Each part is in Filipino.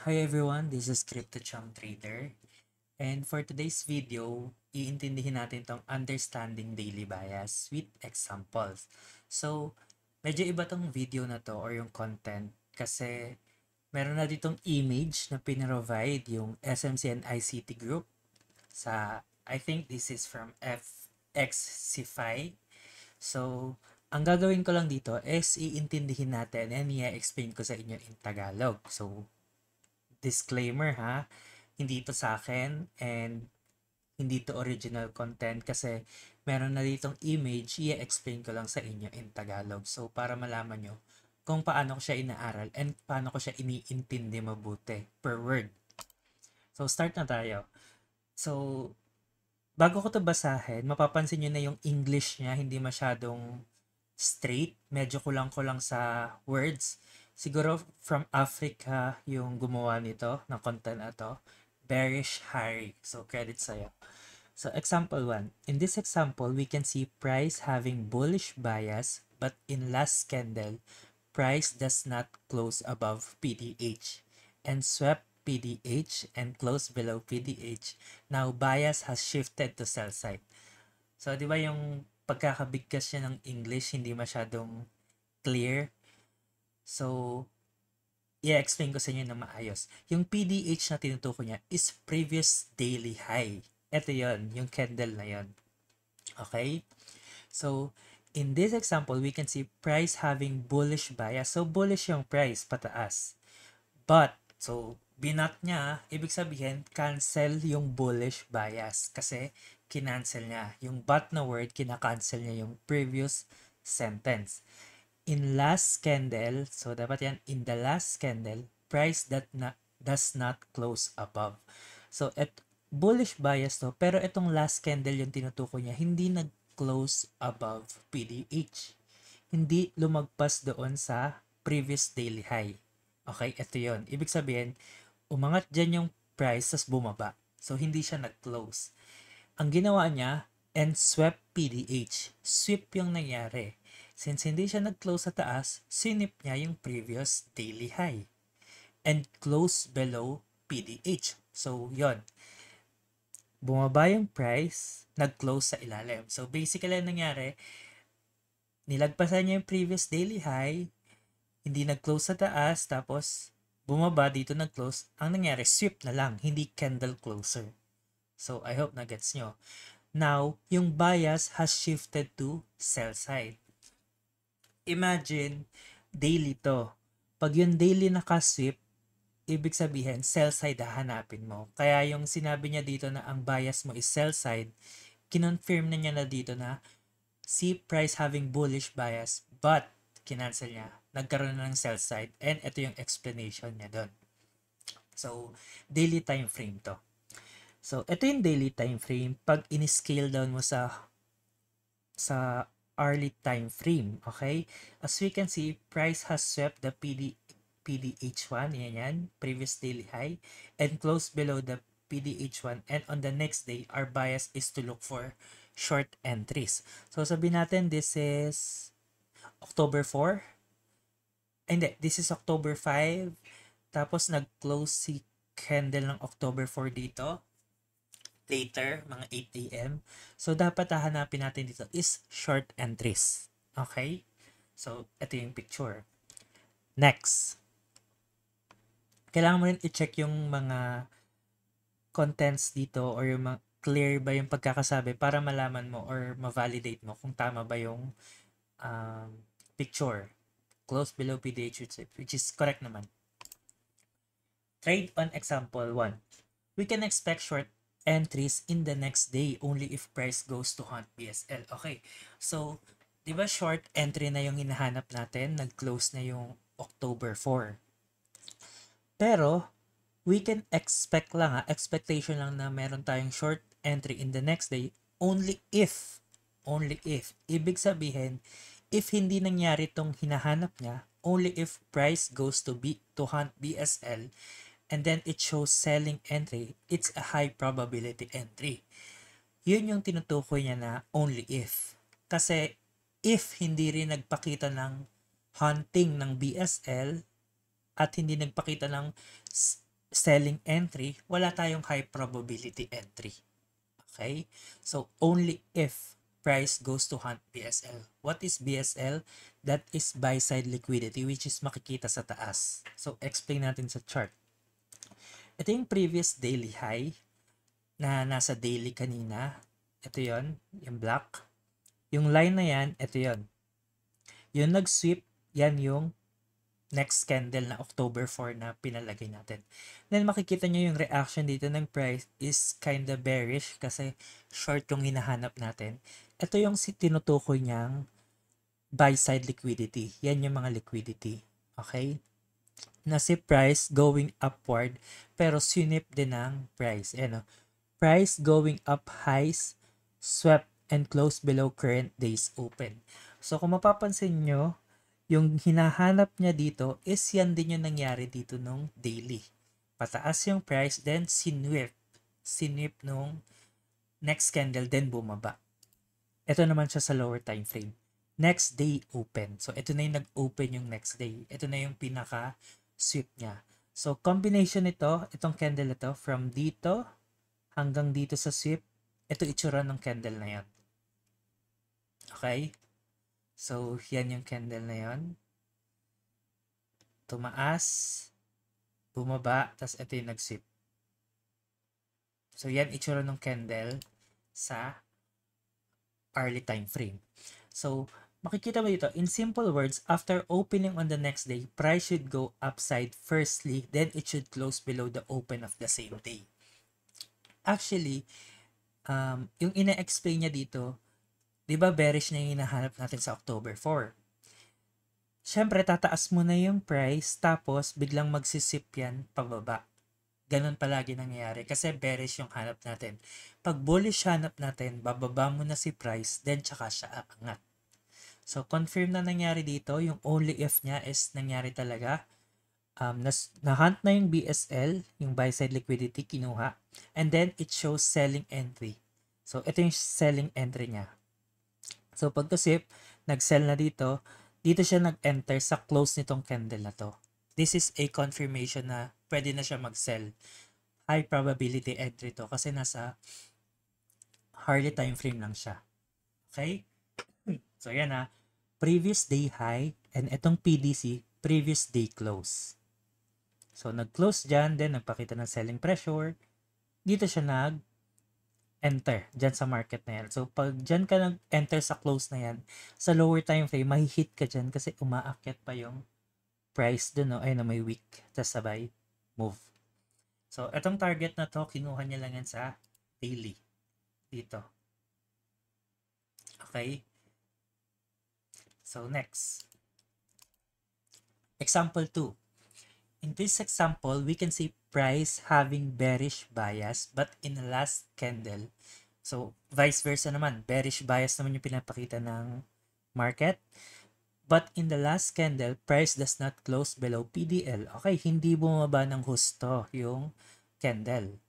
Hi everyone, this is CryptoChum Trader. And for today's video, iintindihin natin tong understanding daily bias with examples. So, medyo iba tong video na to or yung content kasi meron na ditong image na pinrovide yung SMC and ICT group sa, I think this is from FXCFI. So, ang gagawin ko lang dito is iintindihin natin and i-explain ko sa inyo in Tagalog. So, disclaimer ha, hindi to sa akin and hindi to original content kasi meron na ditong image, i-explain ko lang sa inyo in Tagalog. So, para malaman nyo kung paano ko siya inaaral and paano ko siya iniintindi mabuti per word. So, start na tayo. So, bago ko to basahin, mapapansin nyo na yung English niya hindi masyadong straight. Medyo kulang-kulang sa words. Siguro from Africa yung gumawa nito, ng content na to. Bearish Harry. So, credit sa'yo. So, example 1. In this example, we can see price having bullish bias, but in last candle, price does not close above PDH and swept PDH and close below PDH. Now, bias has shifted to sell side. So, di ba yung pagkakabigkas niya ng English hindi masyadong clear? So, i-explain ko sa inyo na maayos. Yung PDH na tinutukoy niya is previous daily high. Ito yon, yung candle na yon. Okay? So, in this example, we can see price having bullish bias. So, bullish yung price, pataas. But, so, binat niya, ibig sabihin, cancel yung bullish bias. Kasi, kinancel niya. Yung but na word, kinakancel niya yung previous sentence. In last candle, so dapat yan, in the last candle, price does not close above. So, bullish bias to, pero itong last candle yung tinutukoy niya, hindi nag-close above PDH. Hindi lumagpas doon sa previous daily high. Okay, ito yon. Ibig sabihin, umangat dyan yung price, tas bumaba. So, hindi siya nag-close. Ang ginawa niya, and swept PDH. Sweep yung nangyari. Since hindi siya nag-close sa taas, sinip niya yung previous daily high. And close below PDH. So, yon. Bumaba yung price, nag-close sa ilalim. So, basically, ang nangyari, nilagpasan niya yung previous daily high, hindi nag-close sa taas, tapos bumaba dito nag-close. Ang nangyari, sweep na lang, hindi candle closer. So, I hope na gets nyo. Now, yung bias has shifted to sell side. Imagine, daily to. Pag yung daily nakasweep, ibig sabihin, sell side hahanapin mo. Kaya yung sinabi niya dito na ang bias mo is sell side, kinonfirm na niya na dito na see price having bullish bias, but kinancel niya. Nagkaroon na ng sell side and ito yung explanation niya doon. So, daily time frame to. So, ito yung daily time frame. Pag in-scale down mo sa hourly time frame, okay? As we can see, price has swept the PDH1, yan, previous daily high, and closed below the PDH1, and on the next day, our bias is to look for short entries. So, sabihin natin, this is October 4. Hindi, this is October 5. Tapos, nag-close si candle ng October 4 dito. Later, mga 8 a.m. So, dapat hahanapin natin dito is short entries. Okay? So, ito yung picture. Next. Kailangan mo rin i-check yung mga contents dito or yung mga clear ba yung pagkakasabi para malaman mo or ma-validate mo kung tama ba yung picture. Close below PDH, which is correct naman. Trade on example 1. We can expect short entries in the next day only if price goes to hunt BSL. Okay. So, di ba short entry na yung hinahanap natin? Nag-close na yung October 4. Pero, we can expect lang expectation lang na meron tayong short entry in the next day only if, ibig sabihin, if hindi nangyari tong hinahanap niya, only if price goes to hunt BSL and then it shows selling entry, it's a high probability entry. Yun yung tinutukoy niya na only if. Kasi if hindi rin nagpakita ng hunting ng BSL at hindi nagpakita ng selling entry, wala tayong high probability entry. Okay? So, only if price goes to hunt BSL. What is BSL? That is buy-side liquidity, which is makikita sa taas. So, explain natin sa chart. Ito yung previous daily high na nasa daily kanina. Ito yon, yung black. Yung line na yan, ito yon. Yung nag-sweep, yan yung next candle na October 4 na pinalagay natin. Then makikita nyo yung reaction dito ng price is kinda bearish kasi short yung hinahanap natin. Ito yung tinutukoy niyang buy side liquidity. Yan yung mga liquidity. Okay? Na si price going upward pero sinip din ng price. Ano? Price going up highs, swept and closed below current days open. So kung mapapansin nyo, yung hinahanap niya dito is yan din yung nangyari dito nung daily. Pataas yung price, then sinwip nung next candle, then bumaba. Ito naman siya sa lower time frame. Next day open. So, ito na yung nag-open yung next day. Ito na yung pinaka-sweep niya. So, combination nito, itong candle ito, from dito hanggang dito sa sweep, ito itsura ng candle na yan. Okay? So, yan yung candle na yan. Tumaas, bumaba, tas ito yung nag-sweep. So, yan itsura ng candle sa early time frame. So, makikita mo dito, in simple words, after opening on the next day, price should go upside firstly, then it should close below the open of the same day. Actually, yung ina-explain niya dito, di ba bearish na yung hinahanap natin sa October 4? Siyempre, tataas mo na yung price, tapos biglang magsisip yan pababa. Ganon palagi nangyayari kasi bearish yung hanap natin. Pag bullish hanap natin, bababa mo na si price, then tsaka siya aangat. So, confirm na nangyari dito. Yung only if niya is nangyari talaga. Na-hunt na yung BSL, yung buy-side liquidity, kinuha. And then, it shows selling entry. So, ito yung selling entry niya. So, pagkasip, nag-sell na dito. Dito siya nag-enter sa close nitong candle na to. This is a confirmation na pwede na siya mag-sell. High probability entry to kasi nasa hourly time frame lang siya. Okay? So, yan na. Previous day high and itong PDC, previous day close. So, nag-close dyan, then nagpakita ng selling pressure. Dito siya nag-enter dyan sa market na yan. So, pag dyan ka nag-enter sa close na yan, sa lower time frame, mahihit ka dyan kasi umaakyat pa yung price dun, no? Ayun na, may wick. Tapos sabay, move. So, itong target na to, kinuha niya lang yan sa daily. Dito. Okay? So, next. Example 2. In this example, we can see price having bearish bias but in the last candle. So, vice versa naman. Bearish bias naman yung pinapakita ng market. But in the last candle, price does not close below PDL. Okay, hindi bumaba ng husto yung candle.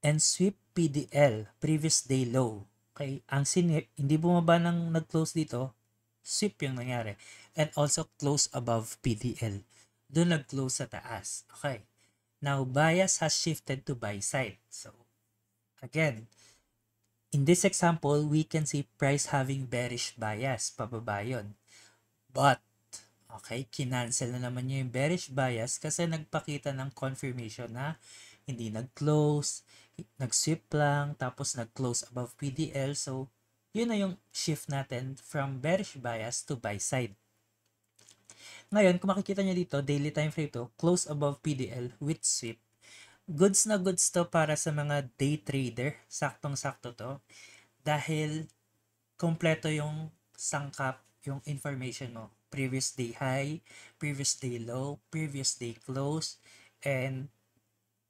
And sweep PDL, previous day low. Okay, ang sinip, hindi bumaba ng nag-close dito, sweep yung nangyari. And also close above PDL. Doon nag-close sa taas. Okay. Now, bias has shifted to buy side. So, again, in this example, we can see price having bearish bias. Pababa yun. But, okay, kinancel na naman niya yung bearish bias kasi nagpakita ng confirmation na hindi nag-close, nag-sweep lang, tapos nag-close above PDL. So, yun na yung shift natin from bearish bias to buy side. Ngayon, kung makikita nyo dito, daily time frame to, close above PDL with sweep. Goods na goods to para sa mga day trader. Saktong-sakto to. Dahil, kompleto yung sangkap, yung information mo. Previous day high, previous day low, previous day close, and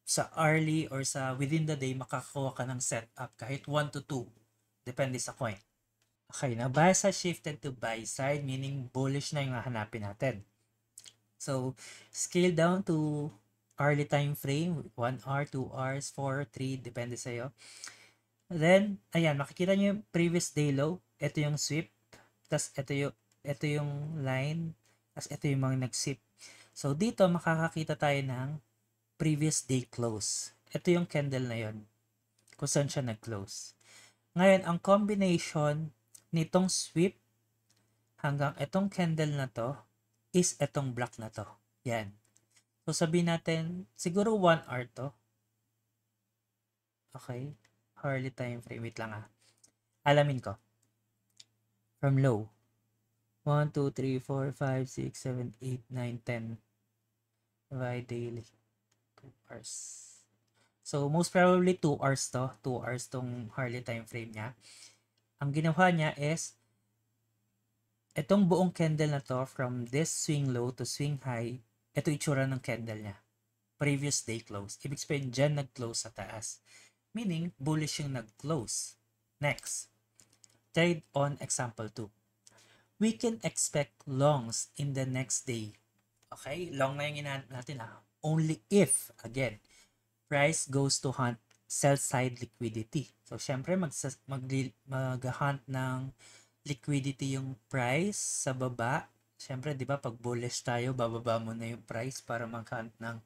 sa early or sa within the day, makakakuha ka ng setup kahit 1 to 2. Depende sa coin. Okay, now bias has shifted to buy side, meaning bullish na yung hahanapin natin. So, scale down to early time frame, 1 hour, 2 hours, 4, 3, depende sa'yo. Then, ayan, makikita nyo yung previous day low, ito yung sweep, tas ito yung line, tas ito yung mga nag-sweep. So, dito makakakita tayo ng previous day close. Ito yung candle na yon kung saan siya nag-close. Ngayon, ang combination nitong sweep hanggang itong candle na to is itong block na to. Yan. So, sabihin natin, siguro 1 hour to. Okay. Hourly time frame. Wait lang Alamin ko. From low. 1, 2, 3, 4, 5, 6, 7, 8, 9, 10. Divide daily. 2 hours. So, most probably 2 hours to. 2 hours tong hourly time frame niya. Ang ginawa niya is, itong buong candle na to, from this swing low to swing high, ito itsura ng candle niya. Previous day close. Ibig sabihin, dyan nag-close sa taas. Meaning, bullish yung nag-close. Next, trade on example 2. We can expect longs in the next day. Okay? Long na yung inaanap natin Only if, again, price goes to hunt sell-side liquidity. So, syempre, mag-hunt ng liquidity yung price sa baba. Syempre, di ba, pag bullish tayo, bababa mo na yung price para mag-hunt ng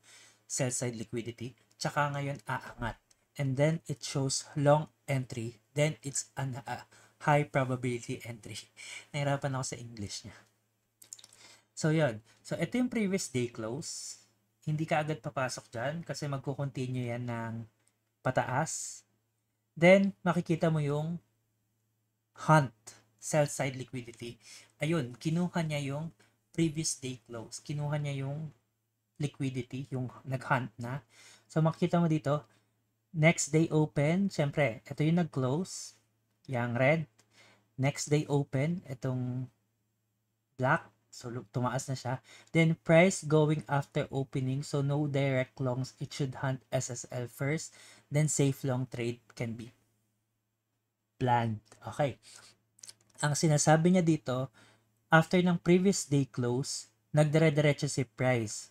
sell-side liquidity. Tsaka ngayon, aangat. And then, it shows long entry. Then, it's an high probability entry. Nahirapan ako sa English niya. So, yun. So, ito yung previous day close. Hindi ka agad papasok dyan kasi magkukontinue yan ng pataas. Then, makikita mo yung hunt, sell-side liquidity. Ayun, kinuha niya yung previous day close. Kinuha niya yung liquidity, yung nag-hunt na. So, makikita mo dito, next day open, syempre, ito yung nag-close, yung red. Next day open, itong black, so tumaas na siya. Then price going after opening, so no direct longs, it should hunt SSL first, then safe long trade can be planned. Okay. Ang sinasabi niya dito, after ng previous day close, nagdire-diretso si price.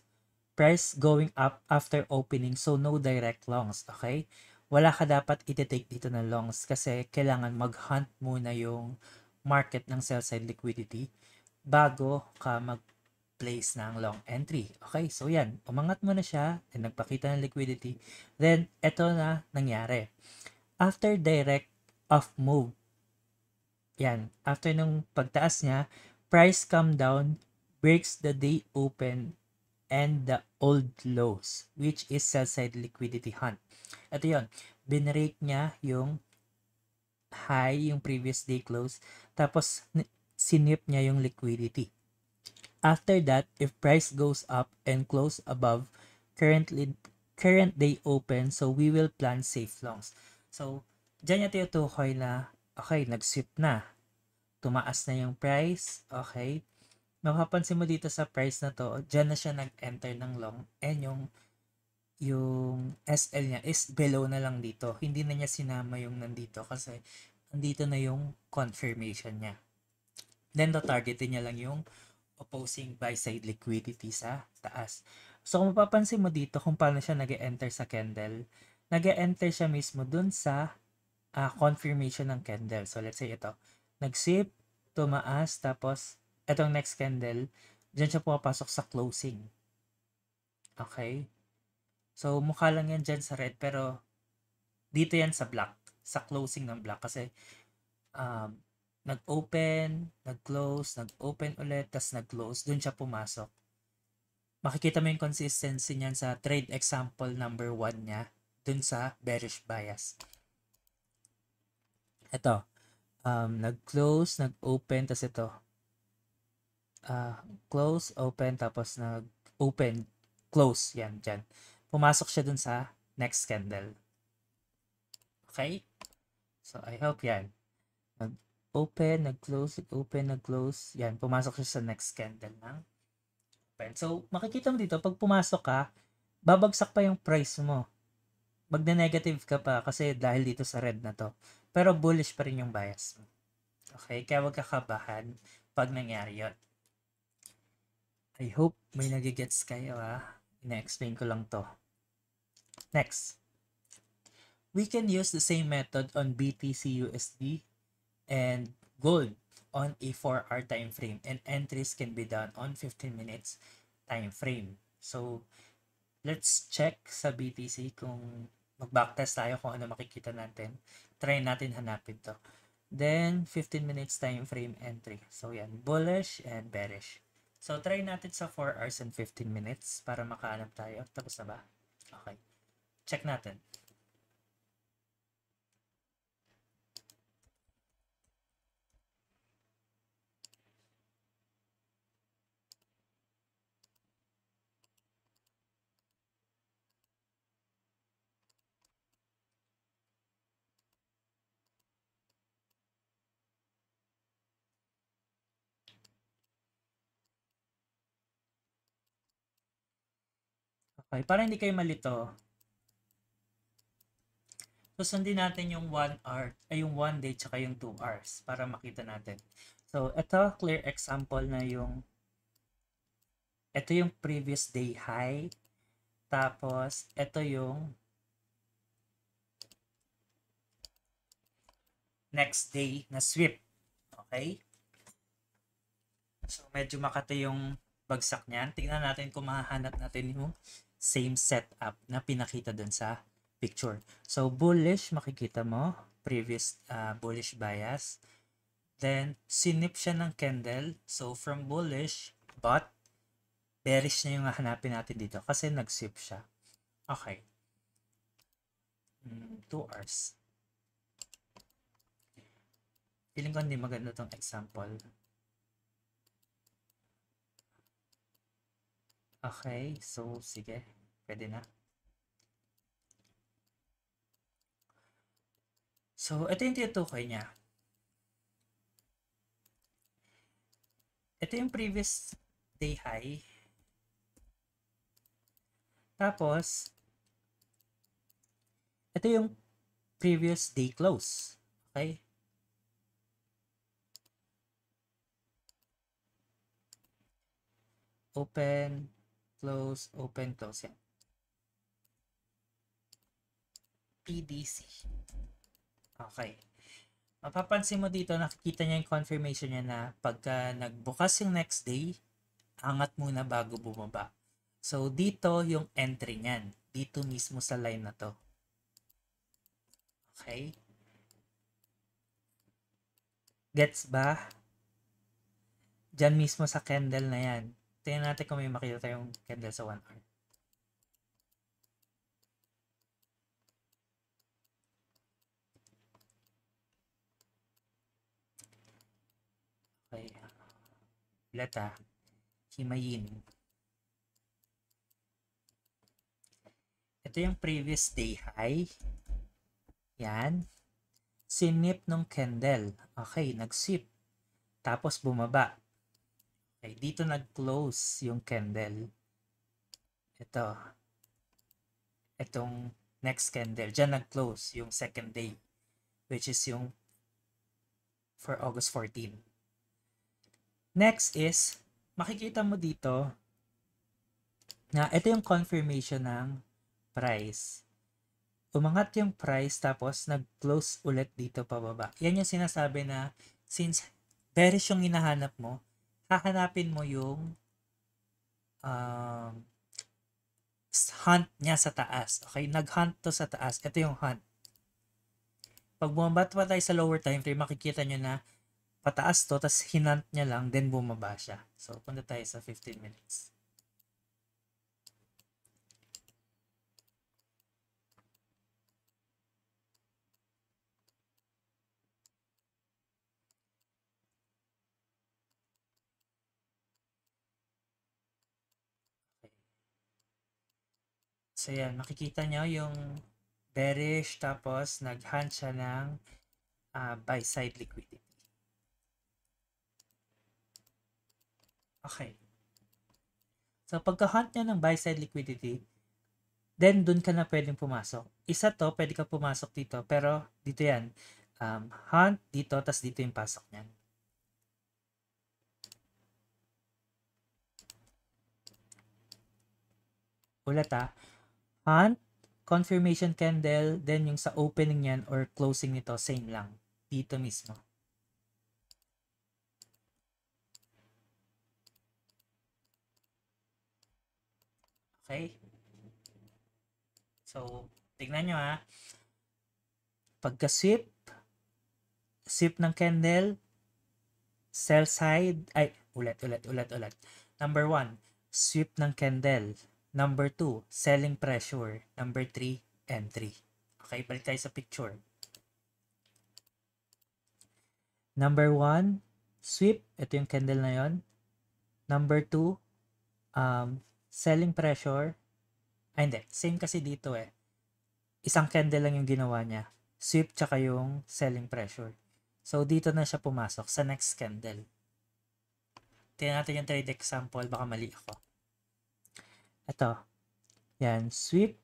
Price going up after opening, so no direct longs. Okay? Wala ka dapat iti-take dito na longs kasi kailangan mag-hunt muna yung market ng sell-side liquidity bago ka mag-place ng long entry. Okay, so yan. Umangat muna siya and nagpakita ng liquidity. Then, eto na nangyari. After direct off move, yan. After nung pagtaas niya, price come down, breaks the day open and the old lows, which is sell-side liquidity hunt. Ito yon, binrake niya yung high, yung previous day close, tapos sinip niya yung liquidity. After that, if price goes up and close above current day open, so we will plan safe longs. So, dyan niya tinutukoy na, okay, nag-sweep na. Tumaas na yung price, okay. Makapansin mo dito sa price na to, dyan na siya nag-enter ng long and yung SL niya is below na lang dito. Hindi na niya sinama yung nandito kasi nandito na yung confirmation niya. Then, targetin niya lang yung opposing buy-side liquidity sa taas. So, kung mapapansin mo dito kung paano siya nag-enter sa candle, nag-enter siya mismo dun sa confirmation ng candle. So, let's say ito, nag-sweep, tumaas, tapos itong next candle, dyan siya pumapasok sa closing. Okay? So, mukha lang yan dyan sa red, pero dito yan sa black, sa closing ng black. Kasi, nag-open, nag-close, nag-open ulit, tas nag-close, dun siya pumasok. Makikita mo yung consistency niyan sa trade example number 1 niya, dun sa bearish bias. Ito, nag-close, nag-open, tas ito, close, open, tapos nag-open, close, yan, dyan. Pumasok siya dun sa next candle. Okay? So, I hope yan. Nag-open, nag-close, nag-open, nag-close. Yan, pumasok siya sa next candle ng open. So, makikita mo dito, pag pumasok ka, babagsak pa yung price mo. Magna-negative ka pa kasi dahil dito sa red na to. Pero bullish pa rin yung bias mo. Okay? Kaya wag kakabahan pag nangyari yun. I hope may nagigets kayo Ina-explain ko lang to. Next. We can use the same method on BTC/USD and gold on a 4-hour time frame, and entries can be done on 15 minutes time frame. So, let's check sa BTC kung mag-backtest tayo kung ano makikita natin. Try natin hanapin to. Then, 15 minutes time frame entry. So, yan. Bullish and bearish. So, try natin sa 4 hours and 15 minutes para makahanap tayo. Tapos na ba? Okay. Check natin. Okay. Para hindi kayo malito, susundin natin yung 1 hour, ay yung 1 day tsaka yung 2 hours para makita natin. So, ito, clear example na ito yung previous day high. Tapos, ito yung next day na sweep. Okay? So, medyo makati yung bagsak niyan. Tingnan natin kung mahahanap natin yung same setup na pinakita dun sa picture. So, bullish, makikita mo. Previous bullish bias. Then, sinip siya ng candle. So, from bullish, but bearish na yung hanapin natin dito kasi nag-sweep siya. Okay. 2 hours. Feeling ko hindi maganda tong example. Okay, so sige, pwede na. So, ito yung tinutukoy niya. Ito yung previous day high. Tapos, ito yung previous day close. Okay? Open, close, open, close. Yan. PDC. Okay. Mapapansin mo dito, nakikita niya yung confirmation niya na pagka nagbukas yung next day, angat muna bago bumaba. So, dito yung entry niyan. Dito mismo sa line na to. Okay? Gets ba? Diyan mismo sa candle na yan. Tingnan natin kung may makita tayong candle sa 1 hour. Okay. Lata. Himayin. Ito yung previous day high. Yan. Sinip ng candle. Okay, nag-sip. Tapos bumaba. Okay, dito nag-close yung candle. Ito. Itong next candle. Diyan nag-close yung second day. Which is yung for August 14. Next is, makikita mo dito na ito yung confirmation ng price. Umangat yung price tapos nag-close ulit dito pababa. Yan yung sinasabi na since bearish yung hinahanap mo, hahanapin mo yung hunt niya sa taas. Okay, nag-hunt to sa taas. Ito yung hunt. Pag bumaba pa tayo sa lower time frame, makikita nyo na pataas to, tapos hinant niya lang, then bumaba siya. So, punta tayo sa 15 minutes. Okay. So, yan. Makikita nyo yung bearish, tapos nag-hunt siya ng buy side liquidity. Okay. So, pagka-hunt niya ng buy side liquidity, then dun ka na pwedeng pumasok. Isa to, pwede ka pumasok dito, pero dito yan. Hunt dito, tas dito yung pasok niyan. Ulit hunt, confirmation candle, then yung sa opening niyan or closing nito, same lang. Dito mismo. Okay? So, tignan nyo ha. Pagka-sweep, sweep ng candle, sell side, ay, ulit. Number 1, sweep ng candle. Number 2, selling pressure. Number 3, entry. Okay, balik tayo sa picture. Number 1, sweep. Ito yung candle na yon. Number 2, selling pressure. Ay, hindi. Same kasi dito eh. Isang candle lang yung ginawa niya. Sweep tsaka yung selling pressure. So, dito na siya pumasok sa next candle. Tingnan natin yung trade example. Baka mali ako. Ito. Yan. Sweep.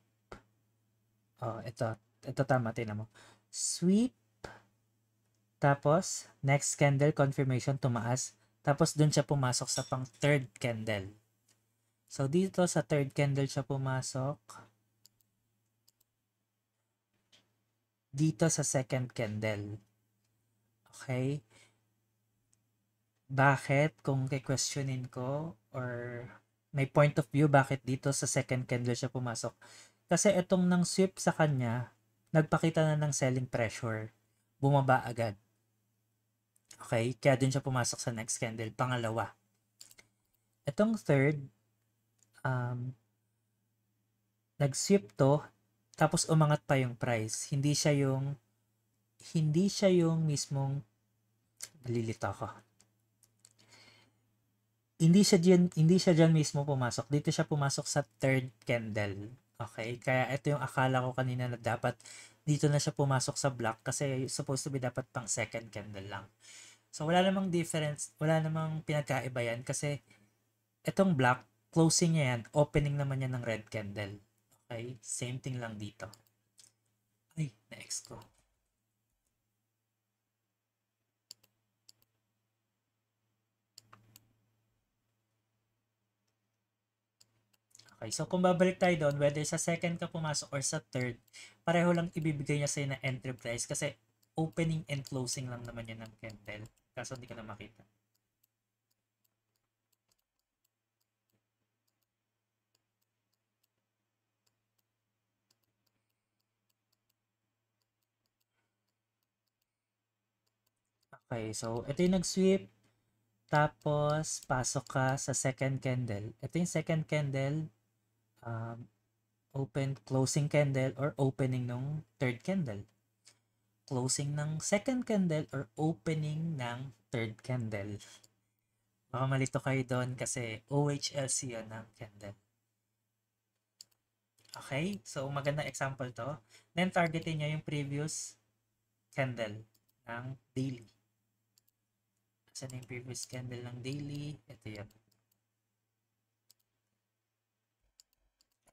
Oh, ito. Ito tama. Tingnan mo. Sweep. Tapos, next candle, confirmation, tumaas. Tapos, dun siya pumasok sa pang third candle. So, dito sa third candle siya pumasok. Dito sa second candle. Okay? Bakit? Kung questionin ko or may point of view bakit dito sa second candle siya pumasok. Kasi itong nang sweep sa kanya, nagpakita na ng selling pressure. Bumaba agad. Okay? Kaya dun siya pumasok sa next candle. Pangalawa. Itong third, nag-sweep to, tapos umangat pa yung price. Hindi siya yung mismong, nalilito ako. Hindi siya diyan mismo pumasok. Dito siya pumasok sa third candle. Okay? Kaya ito yung akala ko kanina na dapat dito na siya pumasok sa black kasi supposed to be dapat pang second candle lang. So wala namang difference, wala namang pinagkaiba yan kasi itong black, closing niya yan, opening naman yan ng red candle. Okay? Same thing lang dito. Ay, na-X ko. Okay, so kung babalik tayo doon, whether sa second ka pumasok or sa third, pareho lang ibibigay niya sa'yo na entry price kasi opening and closing lang naman yun ng candle. Kaso hindi ko na makita. Okay, so ito yung nag-sweep. Tapos, pasok ka sa second candle. Ito yung second candle. Open, closing candle or opening ng third candle. Closing ng second candle or opening ng third candle. Baka malito kayo doon kasi OHLC yun ng candle. Okay? So, magandang example to. Then, targetin nyo yung previous candle ng daily. Saan yung previous candle ng daily? Ito yun.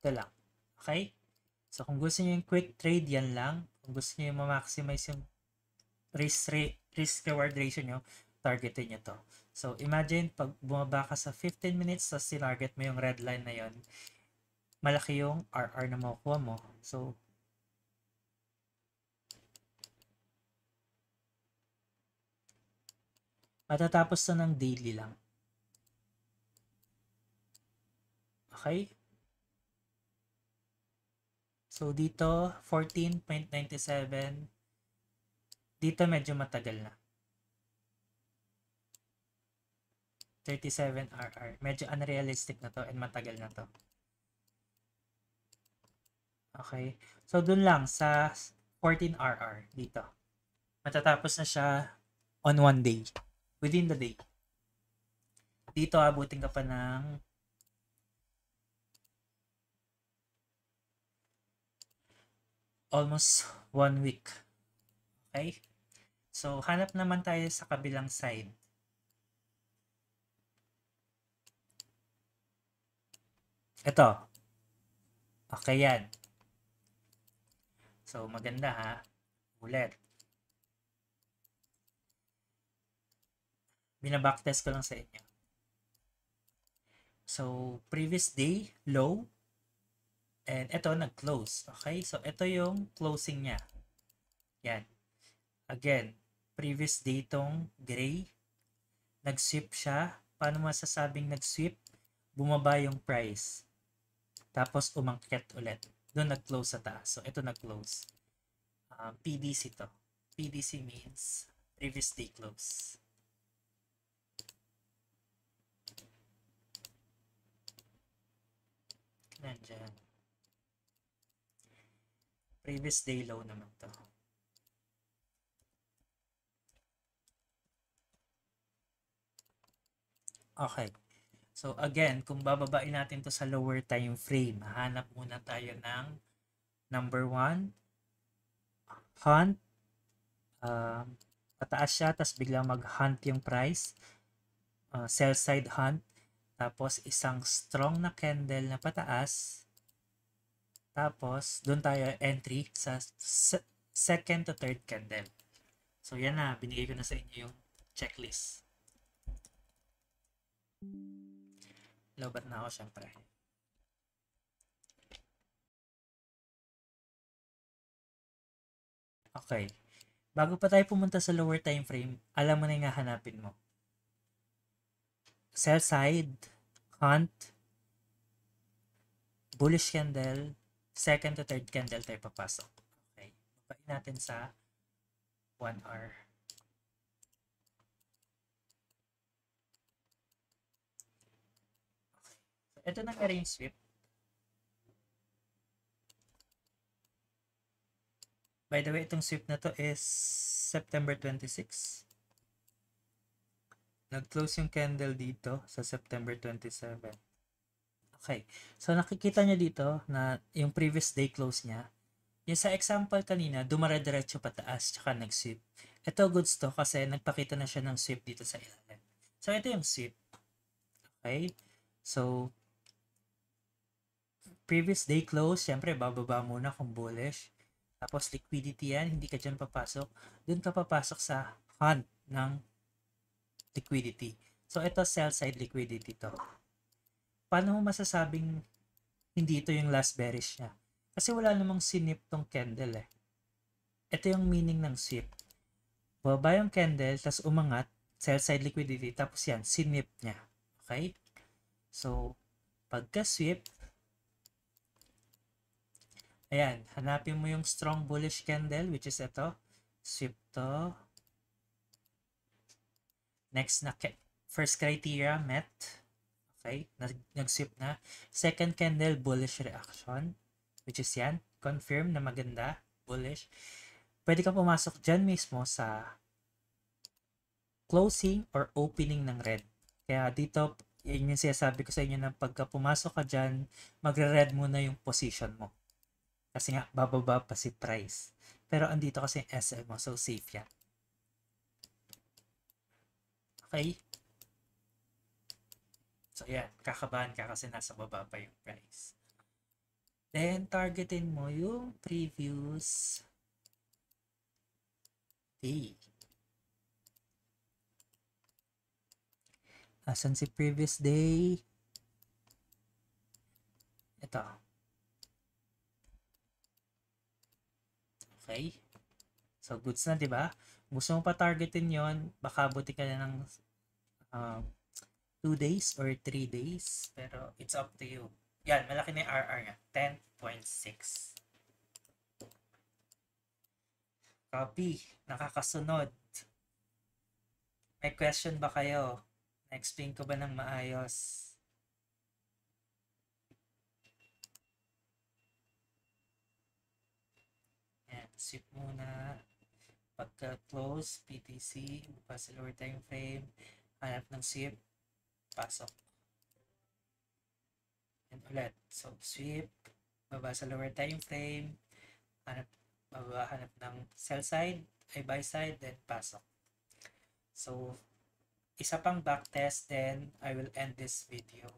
Ito lang. Okay? So, kung gusto nyo yung quick trade, yan lang. Kung gusto nyo yung ma-maximize yung risk-reward ratio nyo, targetin nyo to. So, imagine, pag bumaba ka sa 15 minutes, sa sinarget mo yung red line na yon, malaki yung RR na makukuha mo. So, matatapos na ng daily lang. Okay? So, dito, 14.97. Dito, medyo matagal na. 37 RR. Medyo unrealistic na to and matagal na to. Okay? So, dun lang sa 14 RR dito. Matatapos na siya on one day. Within the day. Dito, abutin ka pa ng almost 1 week. Okay? So, hanap naman tayo sa kabilang side. Ito. Okay yan. So, maganda ha. Ulit. Binabacktest ko lang sa inyo. So, previous day, low. And ito, nag-close. Okay? So, ito yung closing niya. Yan. Again, previous day tong gray. Nag-sweep siya. Paano masasabing nag-sweep? Bumaba yung price. Tapos, umangket ulit. doon nag-close sa taas. So, ito nag-close. PDC to. PDC means previous day close. Nandyan. Previous day low naman to. Okay. So again, kung bababain natin to sa lower time frame, hanap muna tayo ng number 1, hunt. Pataas siya, tapos biglang mag-hunt yung price. Sell side hunt. Tapos isang strong na candle na pataas. Tapos doon tayo entry sa second to third candle. So yan na, binigay ko na sa inyo yung checklist. Lobat na ako syempre. Okay. Bago pa tayo pumunta sa lower time frame, alam mo na yung hahanapin mo. Sell side, hunt, bullish candle, second to third candle tayo papasok. Okay. Babain natin sa 1 hour. Okay. So, ito na range sweep. By the way, itong sweep na to is September 26. Nag-close yung candle dito sa September 27. Okay. So, nakikita nyo dito na yung previous day close niya. Yung sa example kanina, dumare-diretso pataas tsaka nag-sweep. Ito goods to kasi nagpakita na siya ng sweep dito sa ilalim. So, ito yung sweep. Okay. So, previous day close, syempre bababa muna kung bullish. Tapos liquidity yan, hindi ka dyan papasok. Doon ka papasok sa hunt ng liquidity. So, ito sell side liquidity to. Paano mo masasabing hindi ito yung last bearish niya? Kasi wala namang sinip tong candle eh. Ito yung meaning ng sweep. Baba yung candle, tapos umangat, sell side liquidity, tapos yan, sinip niya. Okay? So, pagka-sweep, ayan, hanapin mo yung strong bullish candle, which is ito. Sweep to. Next na first criteria met. Okay, nag-sweep na. Second candle, bullish reaction, which is yan. Confirm na maganda, bullish. Pwede ka pumasok dyan mismo sa closing or opening ng red. Kaya dito, yun yung sinasabi ko sa inyo na pagka pumasok ka dyan, magre-red muna yung position mo. Kasi nga, bababa pa si price. Pero andito kasi yung SM mo, so safe yan. Okay? So, yan. Kakabahan ka kasi nasa baba pa yung price. Then, targetin mo yung previous day. Asan si previous day? Ito. Okay? So, goods na, di ba? Gusto mo pa targetin yon, baka buti ka na ng 2 days or 3 days. Pero, it's up to you. Yan, malaki na yung RR niya. 10.6. Copy. Nakakasunod. May question ba kayo? Na-explain ko ba ng maayos? Yan, sweep muna. Pagka-close, PTC, pa sa lower time frame, hanap ng sweep, pasok. Yan ulit. So, sweep, baba sa lower time frame, hanap ng sell side, ay buy side, then pasok. So, isa pang back test, then I will end this video.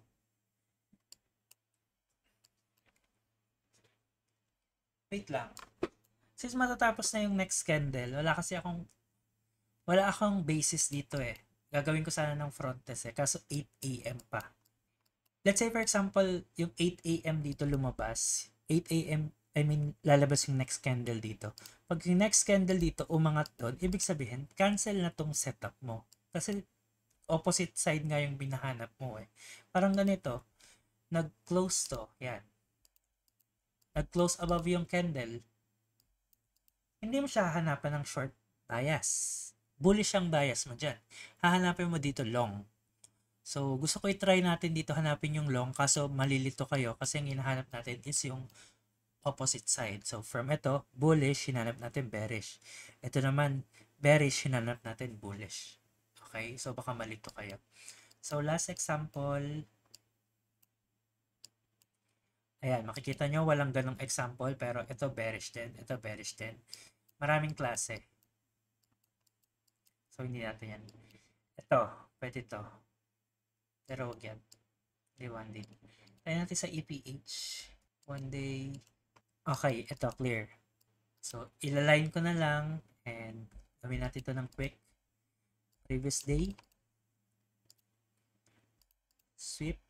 Wait lang. Since matatapos na yung next candle, wala akong basis dito eh. Gagawin ko sana ng front test eh, kaso 8 AM pa. Let's say for example, yung 8 AM dito lumabas, 8 AM, lalabas yung next candle dito. Pag yung next candle dito umangat doon, ibig sabihin, cancel na tong setup mo. Kasi opposite side nga yung binahanap mo eh. Parang ganito, nag-close to, yan. nag-close above yung candle, hindi mo siya hahanapan ng short bias. Bullish ang bias mo dyan. Hahanapin mo dito long. So, gusto ko i-try natin dito hanapin yung long, kaso malilito kayo kasi ang hinahanap natin is yung opposite side. So, from ito, bullish, hinanap natin bearish. Ito naman, bearish, hinanap natin bullish. Okay? So, baka malito kayo. So, last example, ayan, makikita nyo walang ganong example, pero ito bearish din, ito bearish din. Maraming klase. So, hindi natin yan. Ito, pwede ito. Pero wag yan. Hindi one day. Tayo natin sa EPH. One day. Okay, ito, clear. So, ilaline ko na lang and gawin natin ito ng quick. Previous day. Sweep.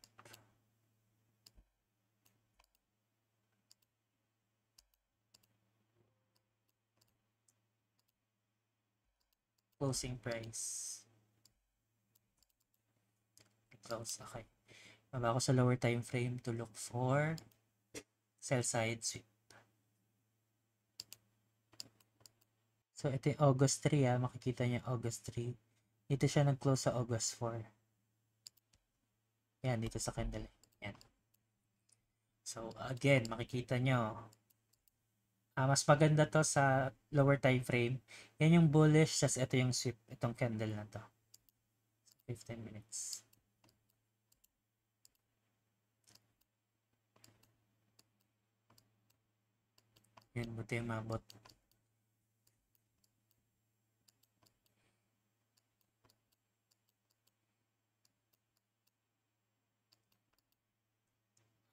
Closing price. Close, okay. Baba ako sa lower time frame to look for sell side sweep. So, ito yung August 3 makikita niyo August 3. Dito siya nag-close sa August 4. Yan, dito sa candle. Yan. So, again, makikita nyo, mas maganda to sa lower time frame. Yan yung bullish, tas ito yung sweep, itong candle na to. 15 minutes. Yan, buti yung mabot.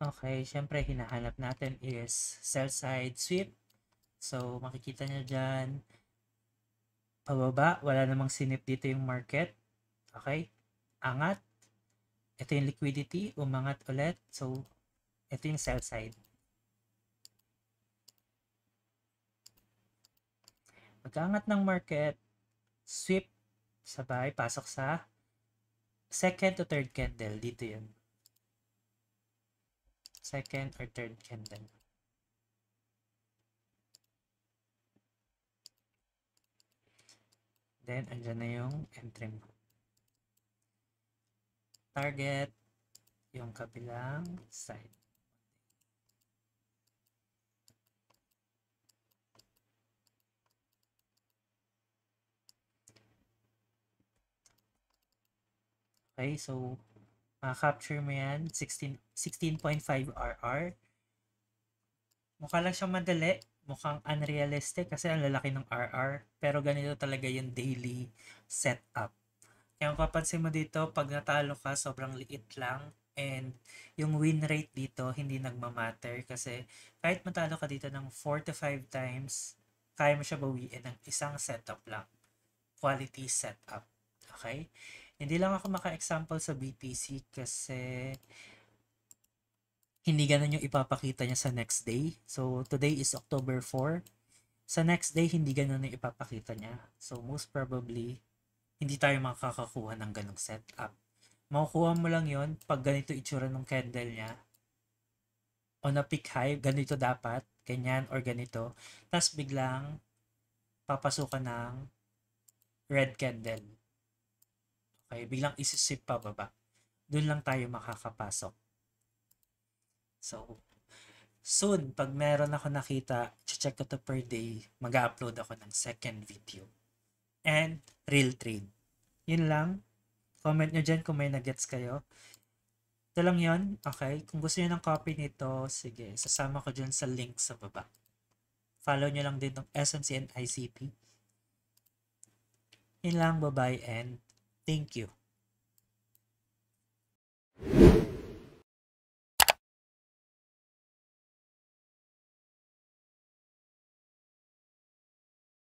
Okay, syempre hinahanap natin is sell side sweep. So, makikita nyo dyan, pababa, wala namang sinip dito yung market. Okay, angat. Ito yung liquidity, umangat ulit. So, ito yung sell side. Pagkaangat ng market, sweep, sabay, pasok sa second to third candle. Dito yun. Second or third candle. Then, andyan na yung entry mo. Target, yung kabilang side. Okay, so, capture mo yan, 16.5 RR. Mukha lang siyang madali, mukhang unrealistic kasi ang lalaki ng RR, pero ganito talaga yung daily setup. Kaya mapapansin mo dito, pag natalo ka, sobrang liit lang. And yung win rate dito, hindi nagmamatter kasi kahit matalo ka dito ng 4 to 5 times, kaya mo siya bawiin ng isang setup lang. Quality setup. Okay? Hindi lang ako maka-example sa BTC kasi hindi ganun yung ipapakita niya sa next day. So, today is October 4. Sa next day, hindi ganun yung ipapakita niya. So, most probably, hindi tayo makakakuha ng ganong setup. Makukuha mo lang yon pag ganito itsura ng candle niya. On a peak high, ganito dapat, ganyan or ganito. Tapos biglang papasukan ng red candle. Okay, biglang isisip pa baba. Doon lang tayo makakapasok. So, soon, pag meron ako nakita, check ko to per day, mag-upload ako ng second video. And real trade. Yun lang. Comment nyo dyan kung may nagets kayo. Ito lang yun. Okay. Kung gusto nyo ng copy nito, sige, sasama ko dyan sa link sa baba. Follow nyo lang din ng SMC and ICP. Yun lang. Bye-bye and thank you.